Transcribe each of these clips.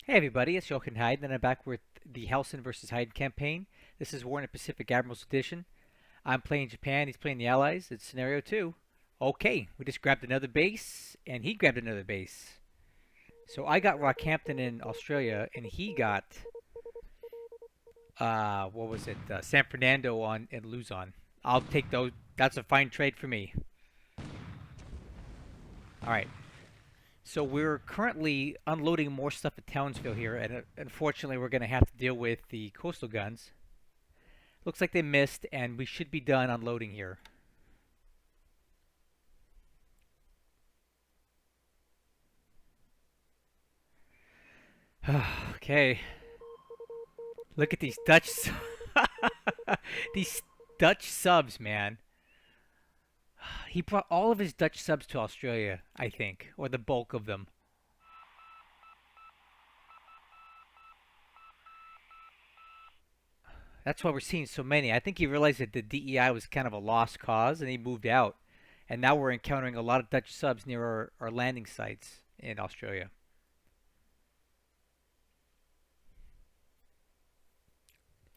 Hey everybody, it's Jochen Heiden, and I'm back with the Hellsen versus Heiden campaign. This is War in the Pacific Admirals Edition. I'm playing Japan, he's playing the Allies. It's scenario 2. Okay, we just grabbed another base, and he grabbed another base. So I got Rockhampton in Australia, and he got, what was it, San Fernando in Luzon. I'll take those. That's a fine trade for me. Alright, so we're currently unloading more stuff at Townsville here, and unfortunately we're going to have to deal with the coastal guns. Looks like they missed, and we should be done unloading here. Okay. Look at these these Dutch subs, man. He brought all of his Dutch subs to Australia, I think, or the bulk of them. That's why we're seeing so many. I think he realized that the DEI was kind of a lost cause, and he moved out. And now we're encountering a lot of Dutch subs near our landing sites in Australia.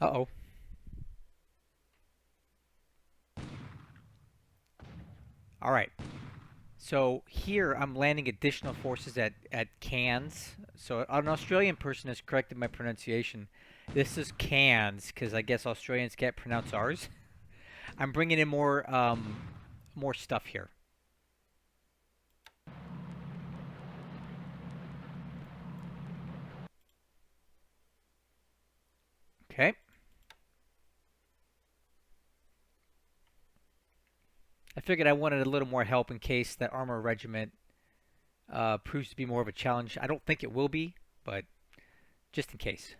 Uh-oh. All right. So here I'm landing additional forces at Cairns. So an Australian person has corrected my pronunciation. This is Cairns because I guess Australians can't pronounce ours. I'm bringing in more stuff here. Okay. I figured I wanted a little more help in case that armor regiment proves to be more of a challenge. I don't think it will be, but just in case.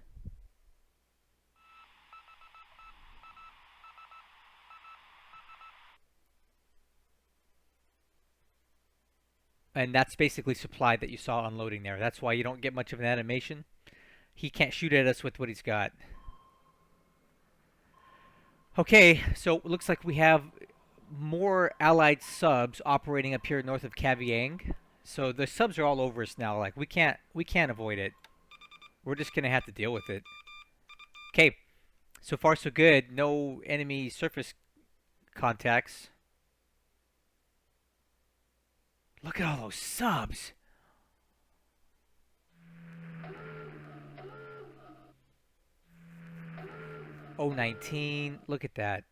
And that's basically supply that you saw unloading there. That's why you don't get much of an animation. He can't shoot at us with what he's got. Okay, so it looks like we have more allied subs operating up here north of Kavieng. So the subs are all over us now. Like we can't avoid it. We're just gonna have to deal with it. Okay, so far so good. No enemy surface contacts. Look at all those subs. Oh, 19. Look at that.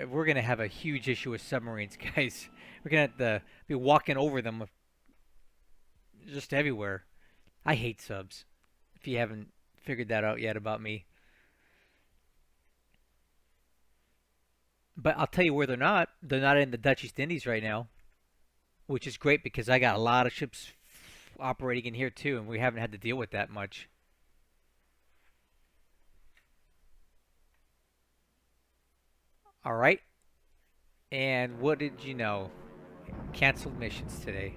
We're gonna have a huge issue with submarines, guys. We're gonna have to be walking over them just everywhere. I hate subs. If you haven't figured that out yet about me, but I'll tell you where they're not. They're not in the Dutch East Indies right now, which is great because I got a lot of ships operating in here too, and we haven't had to deal with that much. All right. And what did you know? Canceled missions today.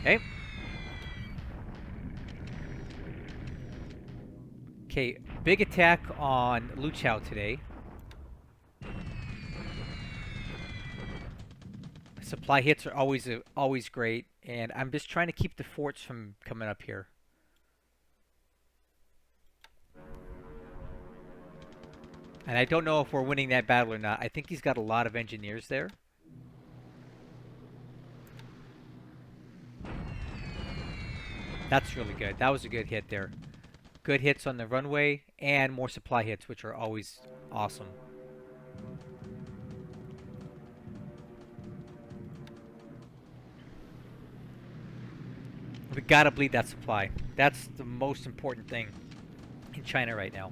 Okay. Okay, big attack on Liuchow today. Supply hits are always great, and I'm just trying to keep the forts from coming up here. And I don't know if we're winning that battle or not. I think he's got a lot of engineers there. That's really good. That was a good hit there. Good hits on the runway and more supply hits, which are always awesome. We gotta bleed that supply. That's the most important thing in China right now.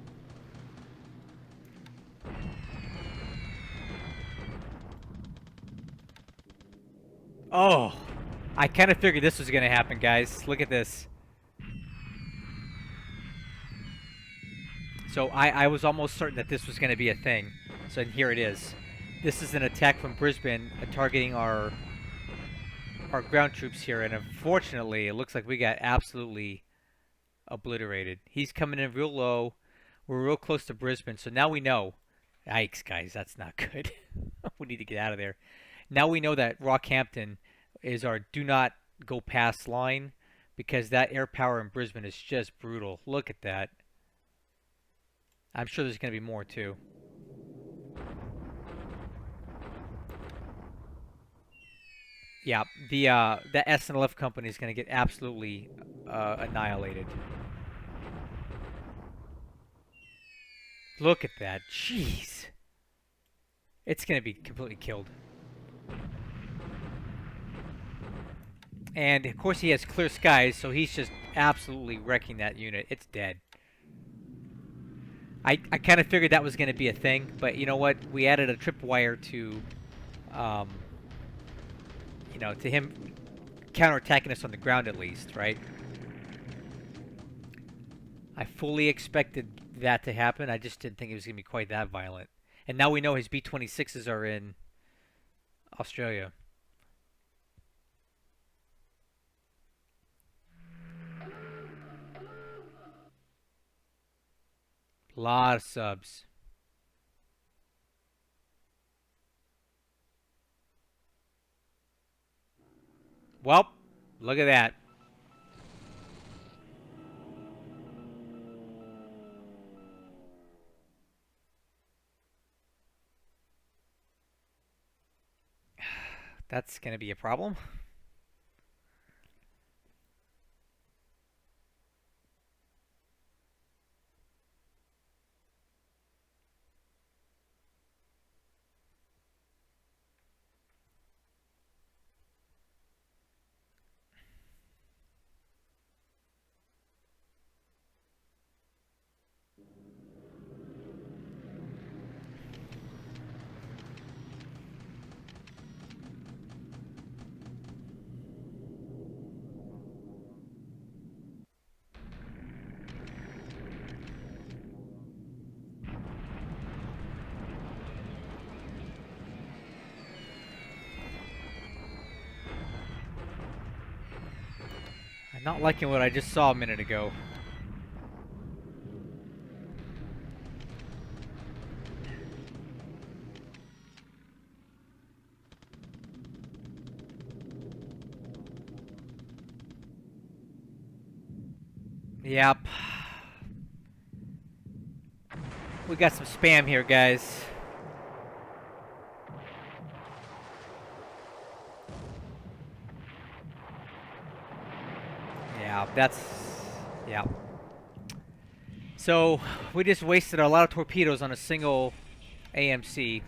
Oh, I kind of figured this was gonna happen, guys. Look at this. So I was almost certain that this was gonna be a thing. So here it is. This is an attack from Brisbane targeting our ground troops here, and unfortunately, it looks like we got absolutely obliterated. He's coming in real low. We're real close to Brisbane, so now we know. Yikes, guys, that's not good. We need to get out of there. Now we know that Rockhampton is our do not go past line because that air power in Brisbane is just brutal. Look at that. I'm sure there's going to be more too. Yeah, the SNLF company is going to get absolutely annihilated. Look at that. Jeez. It's going to be completely killed. And, of course, he has clear skies, so he's just absolutely wrecking that unit. It's dead. I kind of figured that was going to be a thing, but you know what? We added a tripwire to, to him counterattacking us on the ground at least, right? I fully expected that to happen. I just didn't think it was going to be quite that violent. And now we know his B-26s are in Australia. A lot of subs. Well, look at that. That's going to be a problem. I'm not liking what I just saw a minute ago. Yep. We got some spam here, guys. Yeah, yeah. So, we just wasted a lot of torpedoes on a single AMC.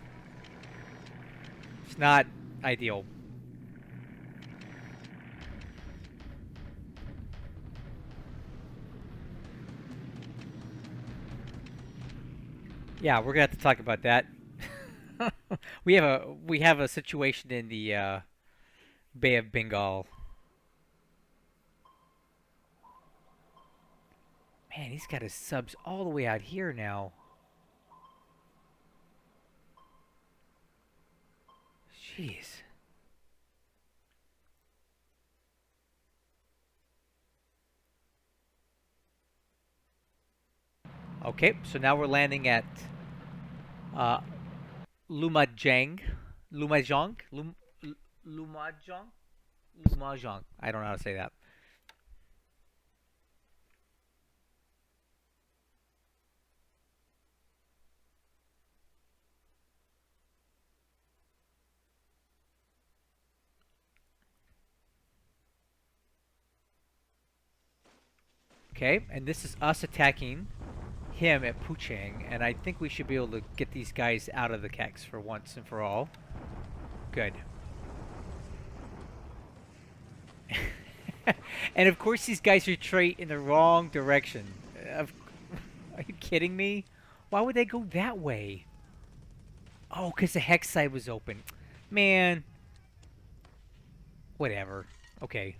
It's not ideal. Yeah, we're gonna have to talk about that. we have a situation in the Bay of Bengal. Man, he's got his subs all the way out here now. Jeez. Okay, so now we're landing at uh, Lumajang. Lumajang? Lumajang? Lumajang. I don't know how to say that. Okay, and this is us attacking him at Puchang, and I think we should be able to get these guys out of the Kex for once and for all. Good. And of course these guys retreat in the wrong direction. Are you kidding me? Why would they go that way? Oh, because the hex side was open. Man. Whatever. Okay.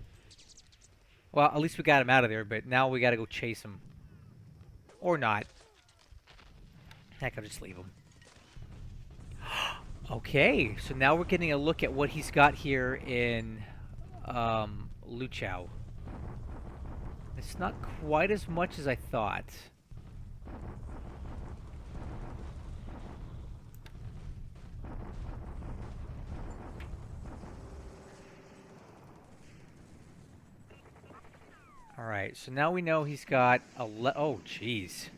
Well, at least we got him out of there, but now we gotta go chase him. Or not. Heck, I'll just leave him. Okay, so now we're getting a look at what he's got here in Liuchow. It's not quite as much as I thought. Alright, so now we know he's got oh jeez.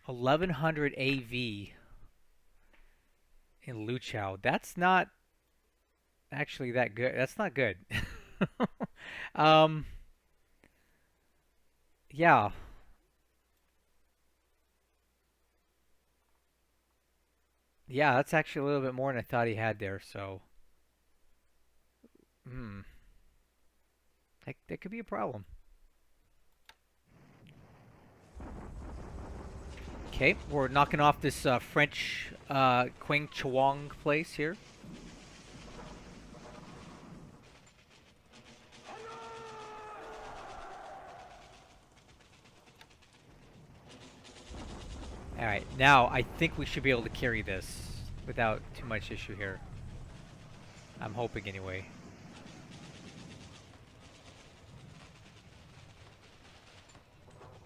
1100 AV in Liuchow. That's not actually that good. That's not good. um yeah. Yeah, that's actually a little bit more than I thought he had there, so hmm. That could be a problem. Okay, we're knocking off this French Quang Chawang place here. Alright, now I think we should be able to carry this without too much issue here. I'm hoping anyway.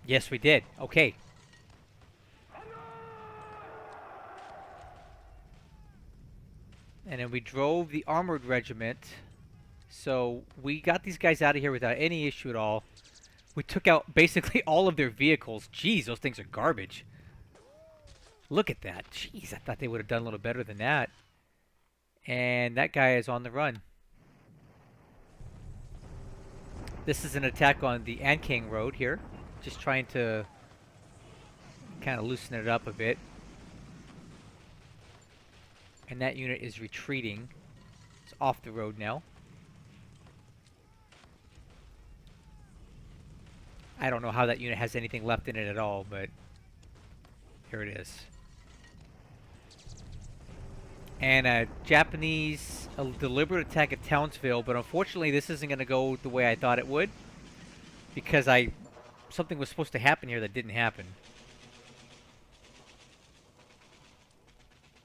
Yes, we did. Okay. And then we drove the armored regiment. So we got these guys out of here without any issue at all. We took out basically all of their vehicles. Jeez, those things are garbage. Look at that. Jeez, I thought they would have done a little better than that. And that guy is on the run. This is an attack on the Ankang Road here. Just trying to kind of loosen it up a bit. And that unit is retreating. It's off the road now. I don't know how that unit has anything left in it at all, but here it is. And a Japanese deliberate attack at Townsville, but unfortunately this isn't going to go the way I thought it would, because something was supposed to happen here that didn't happen.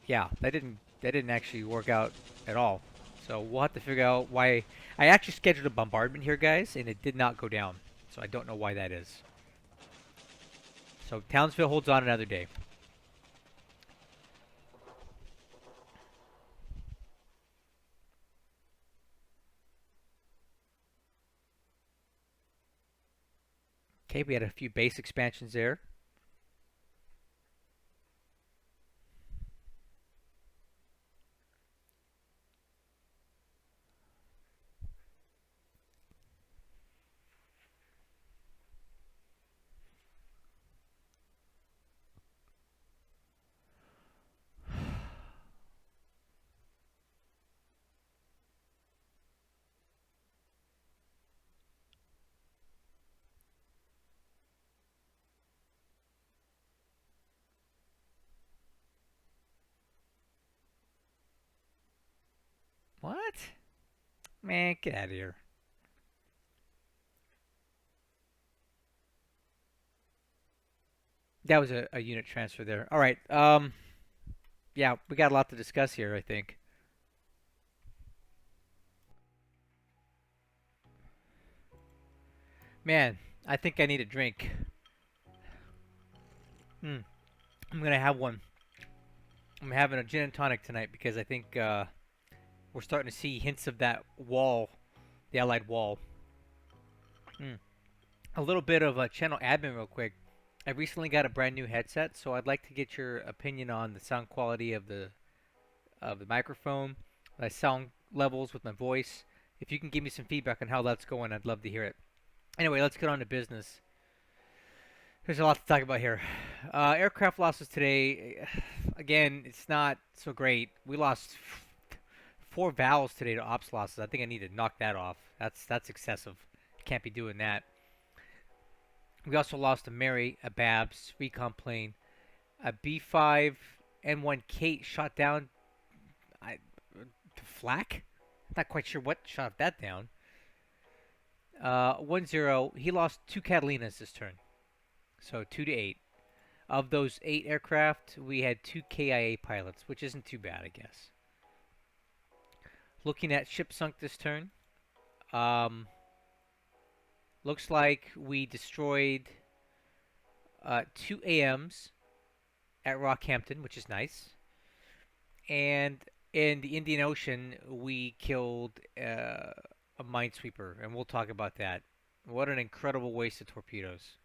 Yeah, that didn't actually work out at all. So we'll have to figure out why. I actually scheduled a bombardment here, guys, and it did not go down. So I don't know why that is. So Townsville holds on another day. Okay, we had a few base expansions there. What? Man, get out of here. That was a unit transfer there. All right. Yeah, we got a lot to discuss here, I think. Man, I think I need a drink. I'm gonna have one. I'm having a gin and tonic tonight because I think we're starting to see hints of that wall, the Allied wall. A little bit of a channel admin, real quick. I recently got a brand new headset, so I'd like to get your opinion on the sound quality of the microphone, my sound levels with my voice. If you can give me some feedback on how that's going, I'd love to hear it. Anyway, let's get on to business. There's a lot to talk about here. Aircraft losses today, again, it's not so great. We lost 4 vowels today to ops losses. I think I need to knock that off. That's excessive. Can't be doing that. We also lost a Mary, a Babs, recon plane, a B5 N1 Kate shot down to flak. Not quite sure what shot that down. 1-0. He lost 2 Catalinas this turn. So 2 to 8. Of those 8 aircraft, we had 2 KIA pilots, which isn't too bad, I guess. Looking at ship sunk this turn, um, looks like we destroyed 2 AMs at Rockhampton, which is nice. And in the Indian Ocean, we killed a minesweeper, and we'll talk about that. What an incredible waste of torpedoes.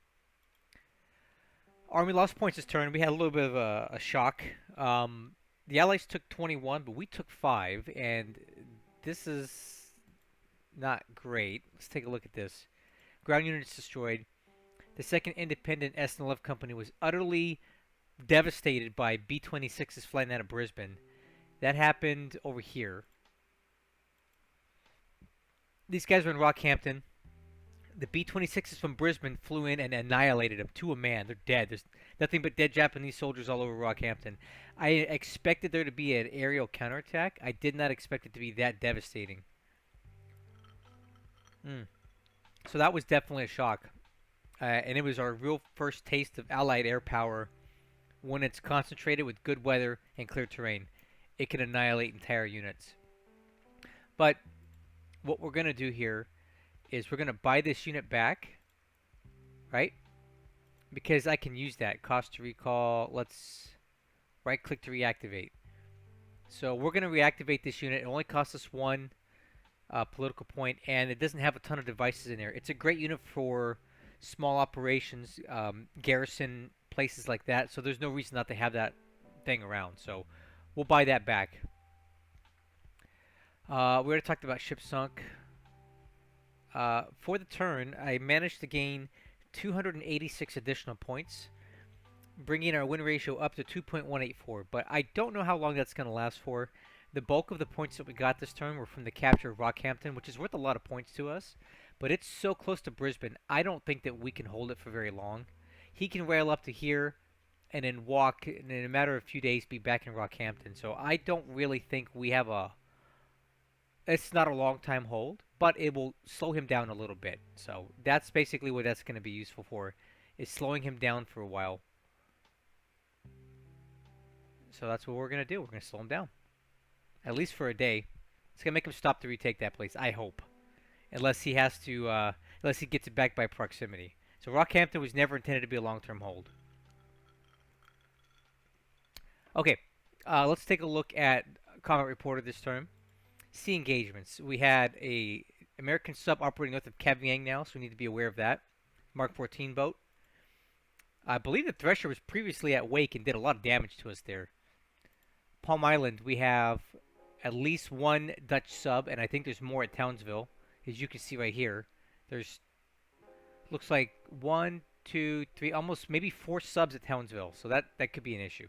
Army lost points this turn. We had a little bit of a shock. The Allies took 21, but we took 5, and this is not great. Let's take a look at this. Ground units destroyed. The second independent S&LF company was utterly devastated by B-26s flying out of Brisbane. That happened over here. These guys were in Rockhampton. The B-26s from Brisbane flew in and annihilated them to a man. They're dead. There's nothing but dead Japanese soldiers all over Rockhampton. I expected there to be an aerial counterattack. I did not expect it to be that devastating. So that was definitely a shock. And it was our real first taste of Allied air power when it's concentrated with good weather and clear terrain. It can annihilate entire units. But what we're going to do here is we're going to buy this unit back, right? Because I can use that. Cost to recall. Let's right-click to reactivate. So we're going to reactivate this unit. It only costs us 1 political point, and it doesn't have a ton of devices in there. It's a great unit for small operations, garrison, places like that. So there's no reason not to have that thing around. So we'll buy that back. We already talked about ship sunk. For the turn, I managed to gain 286 additional points, bringing our win ratio up to 2.184. But I don't know how long that's going to last for. The bulk of the points that we got this turn were from the capture of Rockhampton, which is worth a lot of points to us. But it's so close to Brisbane, I don't think that we can hold it for very long. He can rail up to here and then walk, and in a matter of a few days, be back in Rockhampton. So I don't really think we have a... It's not a long time hold, but it will slow him down a little bit. So that's basically what that's going to be useful for, is slowing him down for a while. So that's what we're going to do. We're going to slow him down. At least for a day. It's going to make him stop to retake that place, I hope. Unless he has to, unless he gets it back by proximity. So Rockhampton was never intended to be a long-term hold. Okay, let's take a look at Combat Reporter this turn. Sea engagements. We had a American sub operating north of Caviang now, so we need to be aware of that. Mark 14 boat. I believe the Thresher was previously at Wake and did a lot of damage to us there. Palm Island, we have at least 1 Dutch sub, and I think there's more at Townsville, as you can see right here. There's, looks like 1, 2, 3, almost maybe 4 subs at Townsville, so that could be an issue.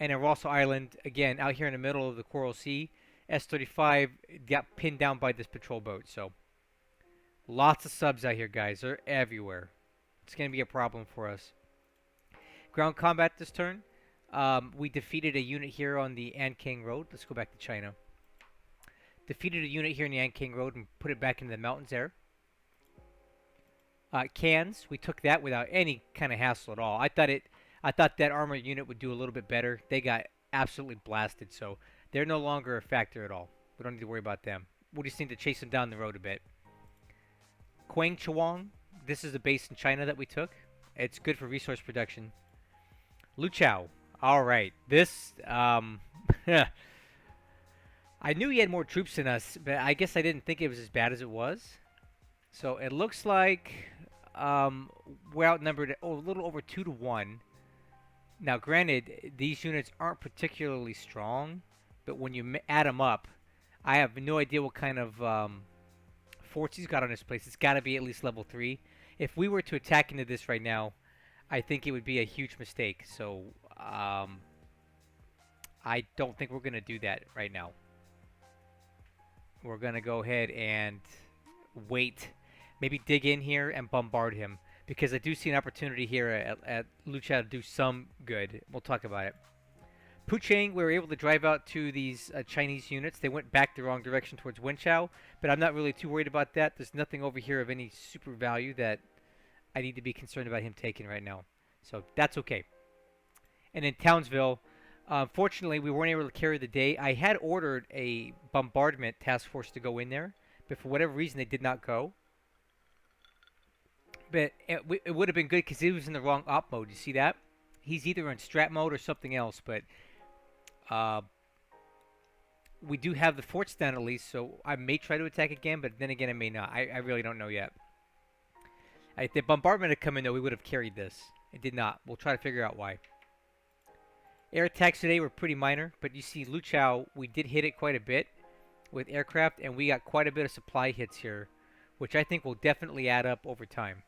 And at Ross Island, again, out here in the middle of the Coral Sea, S-35 got pinned down by this patrol boat. So, lots of subs out here, guys. They're everywhere. It's going to be a problem for us. Ground combat this turn. We defeated a unit here on the Ankang Road. Let's go back to China. Defeated a unit here in the Ankang Road and put it back into the mountains there. Cairns, we took that without any kind of hassle at all. I thought that armor unit would do a little bit better. They got absolutely blasted, so they're no longer a factor at all. We don't need to worry about them. We just need to chase them down the road a bit. Quang Chawang, this is a base in China that we took. It's good for resource production. Liuchow, all right. This, I knew he had more troops than us, but I guess I didn't think it was as bad as it was. So it looks like we're outnumbered a little over 2 to 1. Now, granted, these units aren't particularly strong, but when you add them up, I have no idea what kind of forts he's got on this place. It's got to be at least level 3. If we were to attack into this right now, I think it would be a huge mistake. So, I don't think we're going to do that right now. We're going to go ahead and wait. Maybe dig in here and bombard him. Because I do see an opportunity here at Liuchow to do some good. We'll talk about it. Puchang, we were able to drive out to these Chinese units. They went back the wrong direction towards Wenchao, but I'm not really too worried about that. There's nothing over here of any super value that I need to be concerned about him taking right now. So that's okay. And in Townsville, fortunately, we weren't able to carry the day. I had ordered a bombardment task force to go in there, but for whatever reason, they did not go. But it would have been good because he was in the wrong op mode. You see that? He's either in strat mode or something else. But uh, we do have the forts down at least, so I may try to attack again, but then again, I may not. I really don't know yet. If the bombardment had come in, though, we would have carried this. It did not. We'll try to figure out why. Air attacks today were pretty minor, but you see Liuchow, we did hit it quite a bit with aircraft, and we got quite a bit of supply hits here, which I think will definitely add up over time.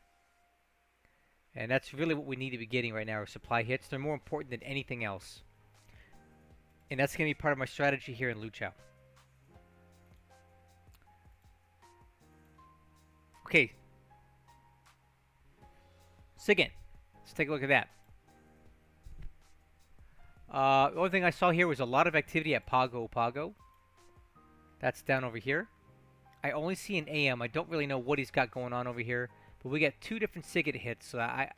And that's really what we need to be getting right now, are supply hits. They're more important than anything else. And that's going to be part of my strategy here in Liuchow. Okay. Sigyn. Let's take a look at that. The only thing I saw here was a lot of activity at Pago Pago. That's down over here. I only see an AM. I don't really know what he's got going on over here. But we got 2 different Sigyn hits, so I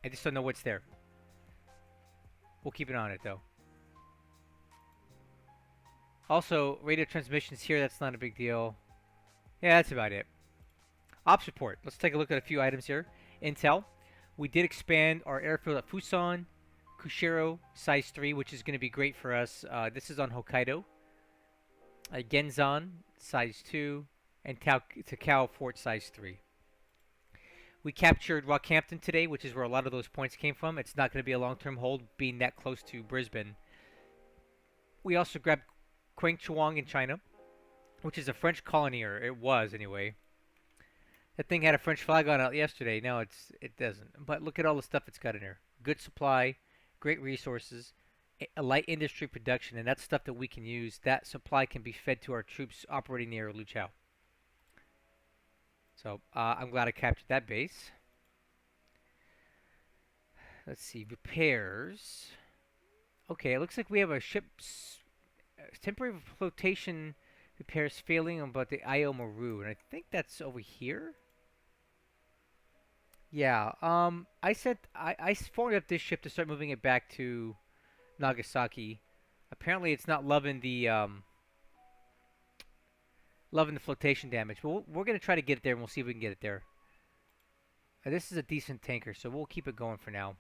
just don't know what's there. We'll keep an eye on it, though. Also, radio transmissions here, that's not a big deal. Yeah, that's about it. Ops report. Let's take a look at a few items here. Intel. We did expand our airfield at Fusan, Kushiro, size 3, which is going to be great for us. This is on Hokkaido. Genzan, size 2, and Takao Fort, size 3. We captured Rockhampton today, which is where a lot of those points came from. It's not going to be a long-term hold, being that close to Brisbane. We also grabbed Quangchuang in China, which is a French colony, or it was anyway. That thing had a French flag on it yesterday. Now it doesn't. But look at all the stuff it's got in there. Good supply, great resources, a light industry production, and that's stuff that we can use. That supply can be fed to our troops operating near Liuchow. So I'm glad I captured that base. Let's see, repairs. Okay, it looks like we have a ship's temporary flotation repairs failing on about the Io Maru, and I think that's over here. Yeah, I formed up this ship to start moving it back to Nagasaki. Apparently, it's not loving the flotation damage, but we're gonna try to get it there, and we'll see if we can get it there. This is a decent tanker, so we'll keep it going for now.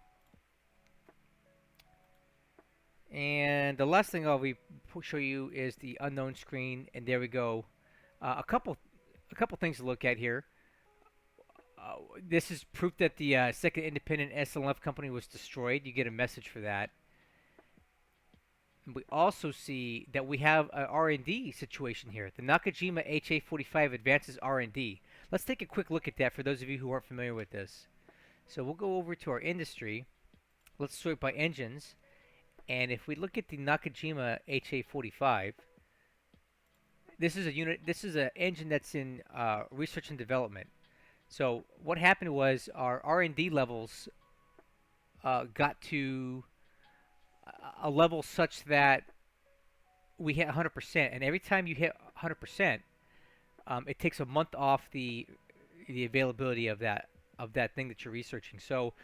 And the last thing I'll show you is the unknown screen, and there we go. A couple things to look at here. This is proof that the second independent SLF company was destroyed. You get a message for that. And we also see that we have an R&D situation here. The Nakajima HA-45 advances R&D. Let's take a quick look at that for those of you who aren't familiar with this. So we'll go over to our industry. Let's sort by engines. And if we look at the Nakajima HA-45, this is a unit. This is an engine that's in research and development. So what happened was our R&D levels got to a level such that we hit 100%, and every time you hit 100%, it takes a month off the availability of that thing that you're researching. So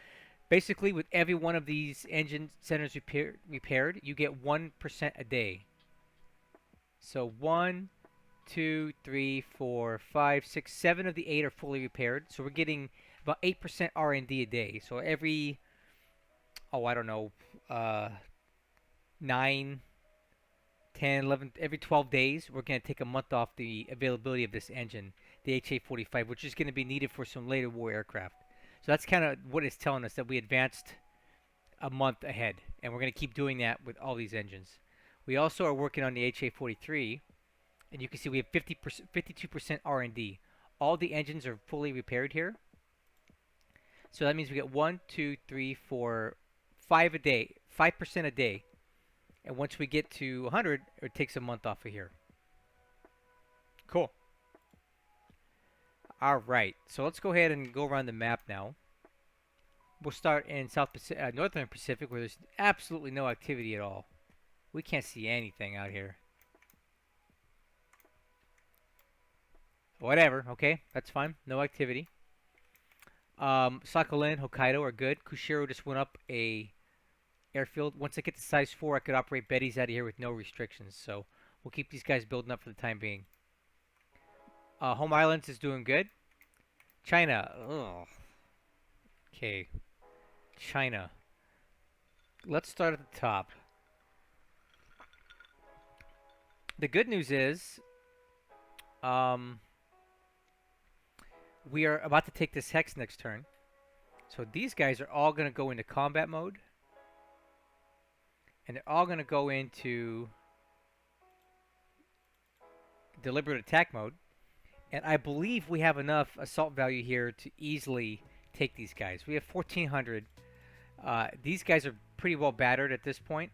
basically, with every one of these engine centers repaired, you get 1% a day. So 1, 2, 3, 4, 5, 6, 7 of the 8 are fully repaired. So we're getting about 8% R&D a day. So every, I don't know, 9, 10, 11, every 12 days, we're going to take a month off the availability of this engine, the HA-45, which is going to be needed for some later war aircraft. So that's kind of what it's telling us, that we advanced a month ahead, and we're going to keep doing that with all these engines. We also are working on the HA-43, and you can see we have 52% R&D. All the engines are fully repaired here. So that means we get 1, 2, 3, 4, 5 a day, 5% a day. And once we get to 100, it takes a month off of here. Cool. All right, so let's go ahead and go around the map now. We'll start in Northern Pacific, where there's absolutely no activity at all. We can't see anything out here. Whatever, okay, that's fine. No activity. Sakhalin, Hokkaido are good. Kushiro just went up a airfield. Once I get to size 4, I could operate Betty's out of here with no restrictions. So we'll keep these guys building up for the time being. Home Islands is doing good. China. Ugh. Okay. China. Let's start at the top. The good news is, we are about to take this hex next turn. So these guys are all going to go into combat mode. And they're all going to go into deliberate attack mode. And I believe we have enough assault value here to easily take these guys. We have 1,400. These guys are pretty well battered at this point.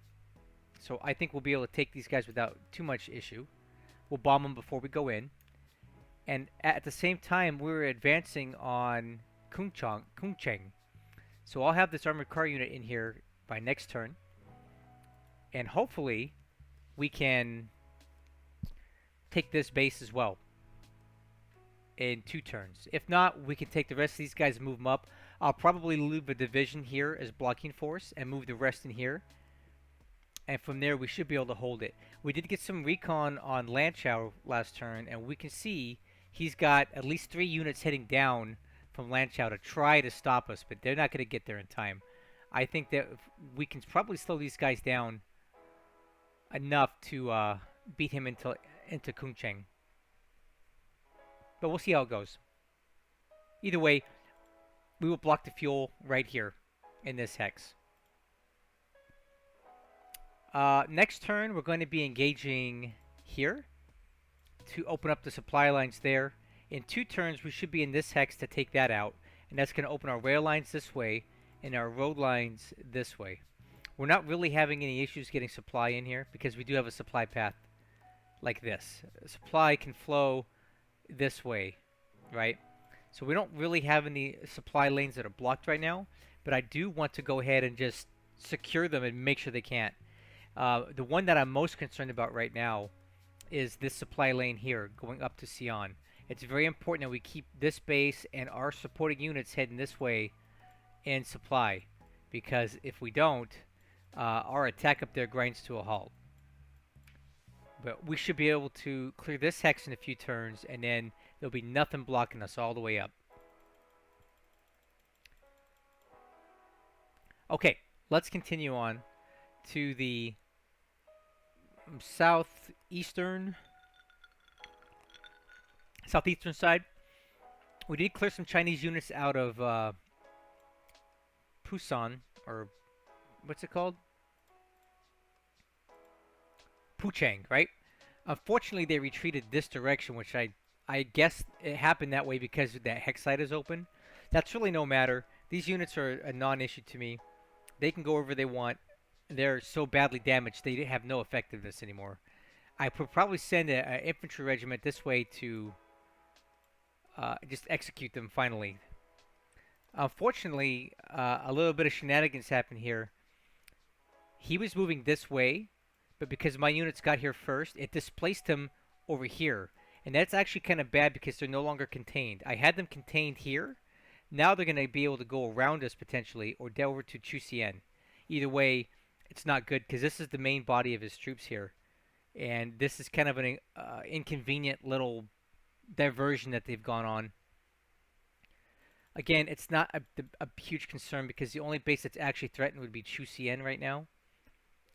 So I think we'll be able to take these guys without too much issue. We'll bomb them before we go in. And at the same time, we're advancing on Kungcheng. So I'll have this armored car unit in here by next turn. And hopefully, we can take this base as well in 2 turns. If not, we can take the rest of these guys and move them up. I'll probably leave a division here as blocking force and move the rest in here. And from there, we should be able to hold it. We did get some recon on Liuchow last turn, and we can see he's got at least 3 units heading down from Liuchow to try to stop us, but they're not going to get there in time. I think that we can probably slow these guys down enough to beat him into Kungcheng. But we'll see how it goes. Either way, we will block the fuel right here in this hex. Next turn, we're going to be engaging here to open up the supply lines there. In 2 turns, we should be in this hex to take that out. And that's going to open our rail lines this way and our road lines this way. We're not really having any issues getting supply in here because we do have a supply path like this. Supply can flow this way, right? So we don't really have any supply lanes that are blocked right now, but I do want to go ahead and just secure them and make sure they can't. The one that I'm most concerned about right now is this supply lane here going up to Sion. It's very important that we keep this base and our supporting units heading this way in supply, because if we don't, our attack up there grinds to a halt. But we should be able to clear this hex in a few turns, and then there'll be nothing blocking us all the way up. Okay, let's continue on to the southeastern side. We did clear some Chinese units out of Pusan, or what's it called? Puchang, right? Unfortunately, they retreated this direction, which I guess it happened that way because that hex site is open. That's really no matter. These units are a non-issue to me. They can go wherever they want. They're so badly damaged, they have no effectiveness anymore. I would probably send an infantry regiment this way to just execute them finally. Unfortunately, a little bit of shenanigans happened here. He was moving this way, but because my units got here first, it displaced him over here. And that's actually kind of bad because they're no longer contained. I had them contained here. Now they're going to be able to go around us potentially, or down over to Chusien. Either way, it's not good because this is the main body of his troops here. And this is kind of an inconvenient little diversion that they've gone on. Again, it's not a huge concern because the only base that's actually threatened would be Chusien right now.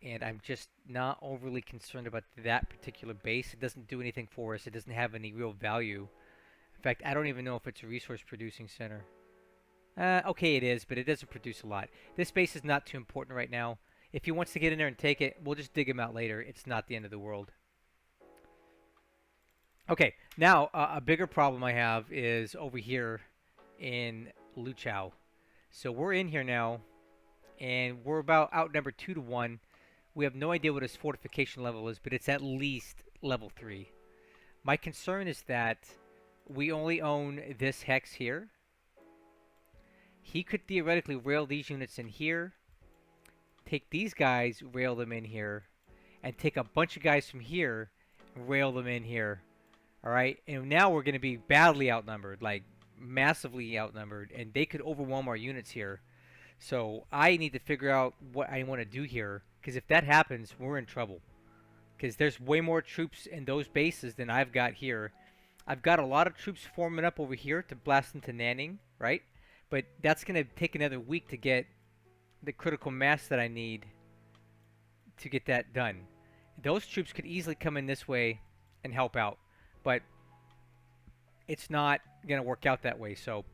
And I'm just not overly concerned about that particular base. It doesn't do anything for us. It doesn't have any real value. In fact, I don't even know if it's a resource producing center. Okay, it is, but it doesn't produce a lot. This base is not too important right now. If he wants to get in there and take it, we'll just dig him out later. It's not the end of the world. Okay, now a bigger problem I have is over here in Liuchow. So we're in here now, and we're about outnumbered 2-1. We have no idea what his fortification level is, but it's at least level 3. My concern is that we only own this hex here. He could theoretically rail these units in here, take these guys, rail them in here, and take a bunch of guys from here, rail them in here. Alright, and now we're going to be badly outnumbered, like massively outnumbered, and they could overwhelm our units here. So I need to figure out what I want to do here, because if that happens, we're in trouble. Because there's way more troops in those bases than I've got here. I've got a lot of troops forming up over here to blast into Nanning, right? But that's going to take another week to get the critical mass that I need to get that done. Those troops could easily come in this way and help out, but it's not going to work out that way. So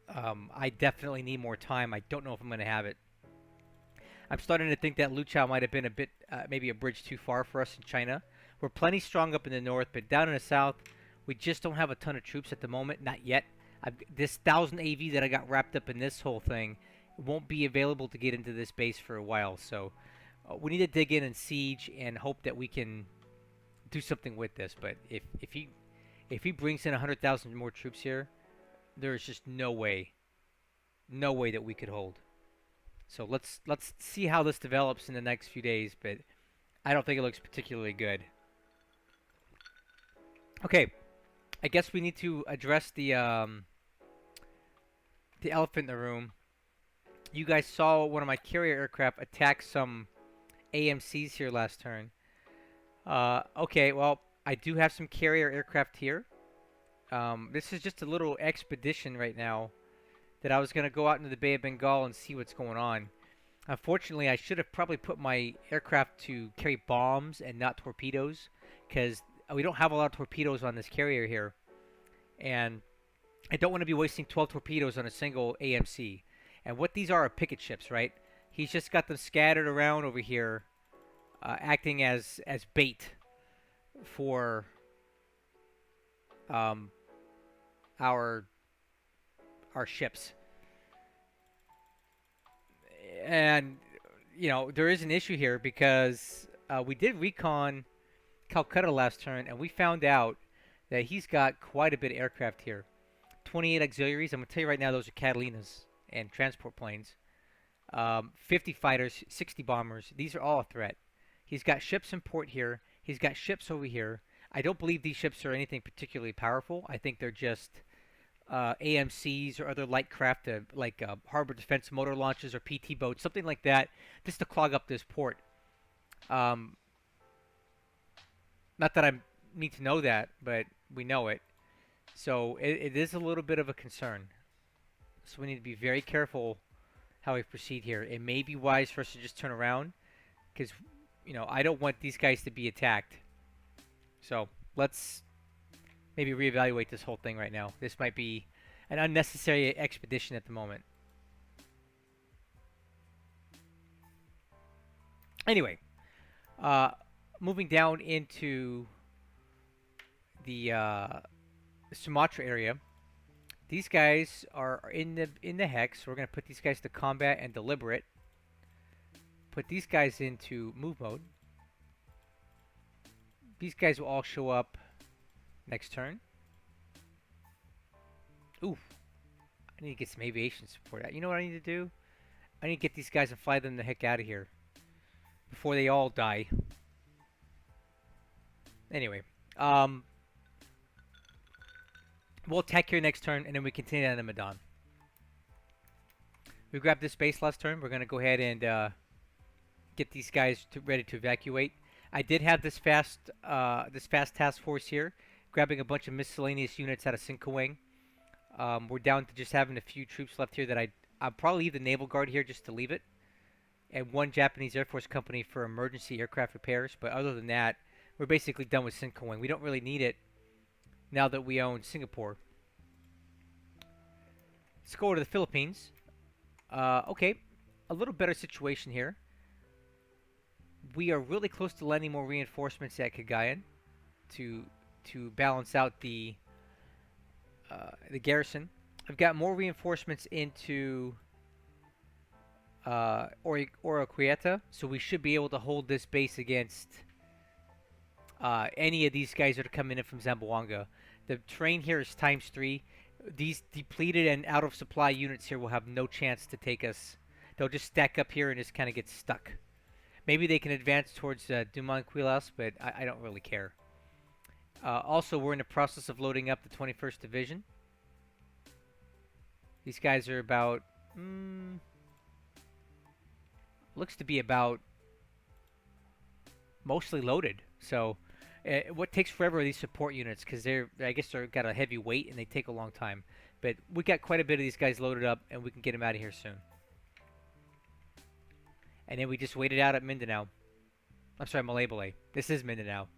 I definitely need more time. I don't know if I'm going to have it. I'm starting to think that Liuchow might have been a bit, maybe a bridge too far for us in China. We're plenty strong up in the north, but down in the south, we just don't have a ton of troops at the moment. Not yet. This 1,000 AV that I got wrapped up in this whole thing won't be available to get into this base for a while. So we need to dig in and siege and hope that we can do something with this. But if he brings in 100,000 more troops here, there is just no way that we could hold. So let's see how this develops in the next few days, but I don't think it looks particularly good. Okay, I guess we need to address the elephant in the room. You guys saw one of my carrier aircraft attack some AMCs here last turn. Okay, well, I do have some carrier aircraft here. This is just a little expedition right now that I was going to go out into the Bay of Bengal and see what's going on. Unfortunately, I should have probably put my aircraft to carry bombs and not torpedoes, because we don't have a lot of torpedoes on this carrier here. And I don't want to be wasting 12 torpedoes on a single AMC. And what these are picket ships, right? He's just got them scattered around over here, acting as bait for our ships. And you know, there is an issue here because we did recon Calcutta last turn, and we found out that he's got quite a bit of aircraft here. 28 auxiliaries. I'm going to tell you right now, those are Catalinas and transport planes. 50 fighters, 60 bombers. These are all a threat. He's got ships in port here. He's got ships over here. I don't believe these ships are anything particularly powerful. I think they're just AMCs or other light craft, like harbor defense motor launches or PT boats, something like that, just to clog up this port. Not that I need to know that, but we know it. So it is a little bit of a concern. So we need to be very careful how we proceed here. It may be wise for us to just turn around, because you know, I don't want these guys to be attacked. So let's maybe reevaluate this whole thing right now. This might be an unnecessary expedition at the moment. Anyway, moving down into the Sumatra area. These guys are in the hex. We're going to put these guys to combat and deliberate. Put these guys into move mode. These guys will all show up next turn. Ooh, I need to get some aviation support. You know what I need to do? I need to get these guys and fly them the heck out of here before they all die. Anyway, we'll attack here next turn, and then we continue on to Medan. We grabbed this base last turn. We're going to go ahead and get these guys ready to evacuate. I did have this fast task force here, grabbing a bunch of miscellaneous units out of Sinkawang. We're down to just having a few troops left here that I'll probably leave the Naval Guard here just to leave it, and one Japanese Air Force company for emergency aircraft repairs. But other than that, we're basically done with Sinkawang. We don't really need it now that we own Singapore. Let's go to the Philippines. Okay, a little better situation here. We are really close to landing more reinforcements at Cagayan to balance out the garrison. I've got more reinforcements into Oroquieta, so we should be able to hold this base against any of these guys that are coming in from Zamboanga. The terrain here is ×3. These depleted and out of supply units here will have no chance to take us. They'll just stack up here and just kind of get stuck. Maybe they can advance towards Dumanquilas, but I don't really care. Also, we're in the process of loading up the 21st Division. These guys are about, looks to be about mostly loaded. So what takes forever are these support units because I guess they're got a heavy weight and they take a long time. But we got quite a bit of these guys loaded up and we can get them out of here soon. And then we just waited out at Mindanao. I'm sorry, Malaybalay. This is Mindanao.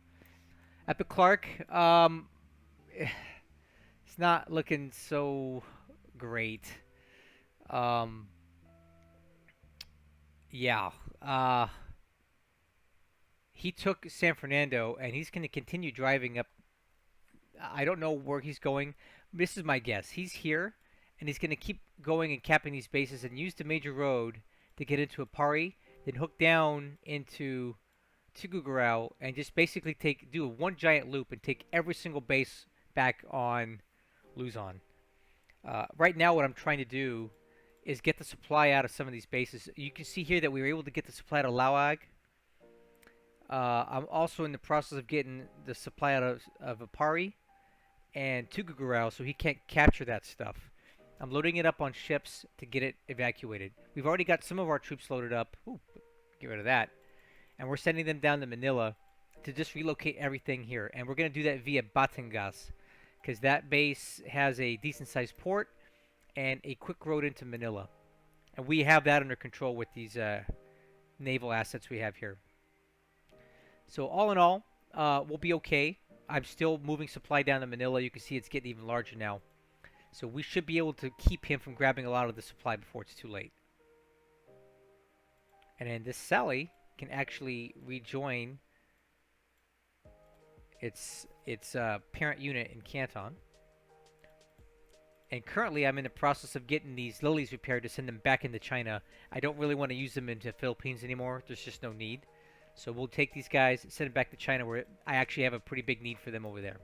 Epic Clark, it's not looking so great. Yeah. He took San Fernando, and he's going to continue driving up. I don't know where he's going. This is my guess. He's here, and he's going to keep going and capping these bases and use the major road to get into Apari, then hook down into Tuguegarao, and just basically do one giant loop and take every single base back on Luzon. Right now, what I'm trying to do is get the supply out of some of these bases. You can see here that we were able to get the supply to Lauag. I'm also in the process of getting the supply out of Apari and Tuguegarao, so he can't capture that stuff. I'm loading it up on ships to get it evacuated. We've already got some of our troops loaded up. Ooh, get rid of that. And we're sending them down to Manila to just relocate everything here. And we're going to do that via Batangas because that base has a decent-sized port and a quick road into Manila. And we have that under control with these naval assets we have here. So all in all, we'll be okay. I'm still moving supply down to Manila. You can see it's getting even larger now. So we should be able to keep him from grabbing a lot of the supply before it's too late. And then this Sally can actually rejoin its parent unit in Canton. And currently I'm in the process of getting these lilies repaired to send them back into China. I don't really want to use them into Philippines anymore. There's just no need. So we'll take these guys, send them back to China where I actually have a pretty big need for them over there.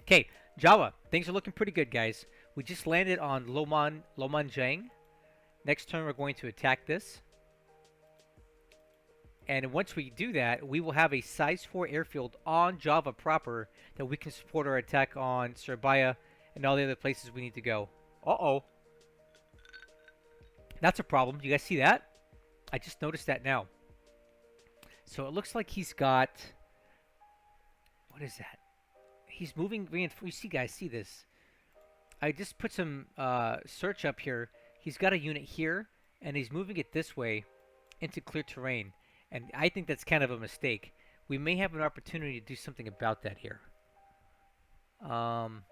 Okay, Java. Things are looking pretty good, guys. We just landed on Lomanjang. Next turn we're going to attack this. And once we do that, we will have a size 4 airfield on Java proper that we can support our attack on Surabaya and all the other places we need to go. Uh-oh. That's a problem. You guys see that? I just noticed that now. So it looks like he's got... What is that? He's moving... You see, guys, see this? I just put some search up here. He's got a unit here, and he's moving it this way into clear terrain. And I think that's kind of a mistake. We may have an opportunity to do something about that here. And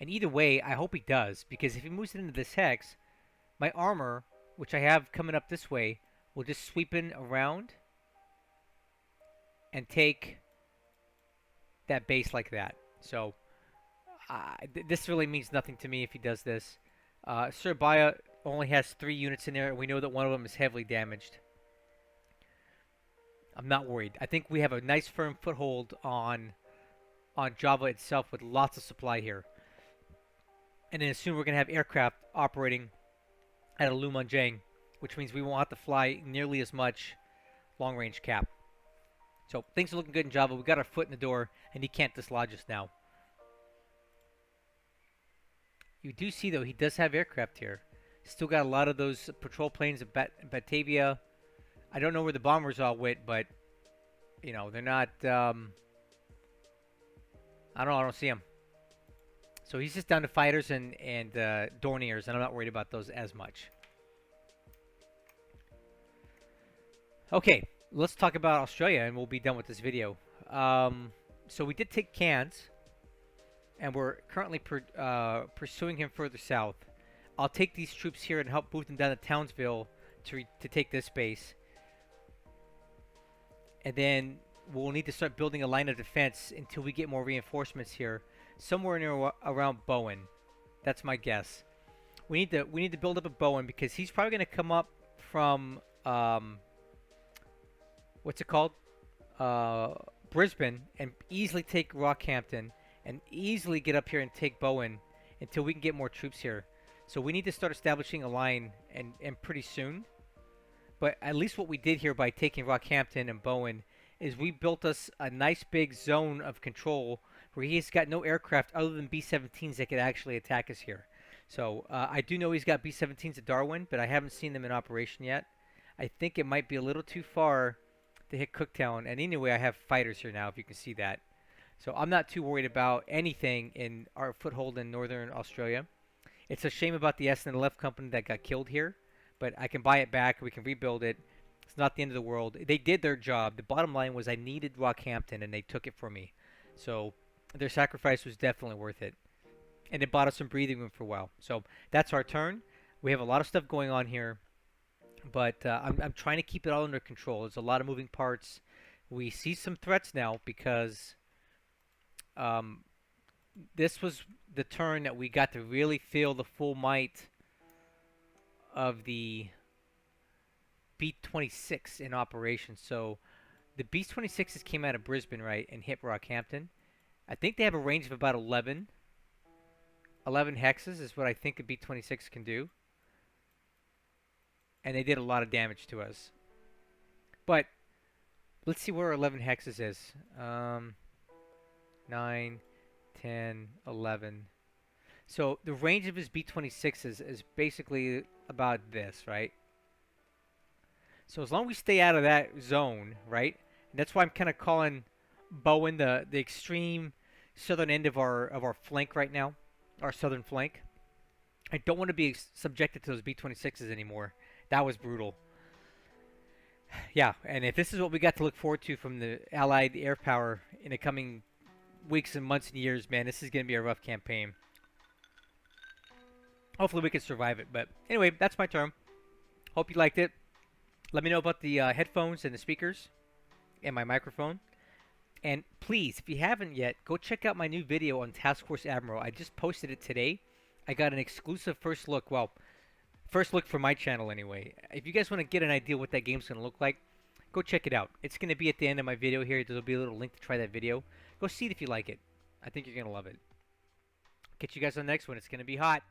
either way, I hope he does, because if he moves it into this hex, my armor, which I have coming up this way, will just sweep in around and take that base like that. So this really means nothing to me if he does this. Surabaya only has 3 units in there, and we know that one of them is heavily damaged. I'm not worried. I think we have a nice firm foothold on Java itself with lots of supply here. And then soon we're going to have aircraft operating at a Lumanjang, which means we won't have to fly nearly as much long-range cap. So things are looking good in Java. We got our foot in the door, and he can't dislodge us now. You do see, though, he does have aircraft here. Still got a lot of those patrol planes at Batavia. I don't know where the bombers all went, but, you know, they're not... I don't see them. So he's just down to fighters and Dorniers, and I'm not worried about those as much. Okay, let's talk about Australia, and we'll be done with this video. So we did take Cairns, and we're currently pursuing him further south. I'll take these troops here and help move them down to Townsville to take this base. And then we'll need to start building a line of defense until we get more reinforcements here. Somewhere near around Bowen. That's my guess. We need to build up a Bowen because he's probably going to come up from what's it called? Brisbane, and easily take Rockhampton and easily get up here and take Bowen until we can get more troops here. So we need to start establishing a line and pretty soon. But at least what we did here by taking Rockhampton and Bowen is we built us a nice big zone of control where he's got no aircraft other than B-17s that could actually attack us here. So I do know he's got B-17s at Darwin, but I haven't seen them in operation yet. I think it might be a little too far to hit Cooktown. And anyway, I have fighters here now, if you can see that. So I'm not too worried about anything in our foothold in northern Australia. It's a shame about the SNLF company that got killed here, but I can buy it back. We can rebuild it. It's not the end of the world. They did their job. The bottom line was I needed Rockhampton, and they took it from me. So their sacrifice was definitely worth it. And it bought us some breathing room for a while. So that's our turn. We have a lot of stuff going on here, but I'm trying to keep it all under control. There's a lot of moving parts. We see some threats now because um, this was the turn that we got to really feel the full might of the B-26 in operation. So the B-26s came out of Brisbane, right, and hit Rockhampton. I think they have a range of about 11 hexes is what I think a B-26 can do. And they did a lot of damage to us. But let's see where 11 hexes is. 9, 10, 11. So the range of his B-26s is basically about this, right? So as long as we stay out of that zone, right? And that's why I'm kind of calling Bowen the extreme southern end of our flank right now, our southern flank. I don't want to be subjected to those B-26s anymore. That was brutal. Yeah, and if this is what we got to look forward to from the Allied air power in the coming weeks and months and years, man, this is going to be a rough campaign. Hopefully we can survive it. But anyway, that's my turn. Hope you liked it. Let me know about the headphones and the speakers and my microphone. And please, if you haven't yet, go check out my new video on Task Force Admiral. I just posted it today. I got an exclusive first look. Well, first look for my channel anyway. If you guys want to get an idea what that game's going to look like, go check it out. It's going to be at the end of my video here. There'll be a little link to try that video. Go see it if you like it. I think you're going to love it. Catch you guys on the next one. It's going to be hot.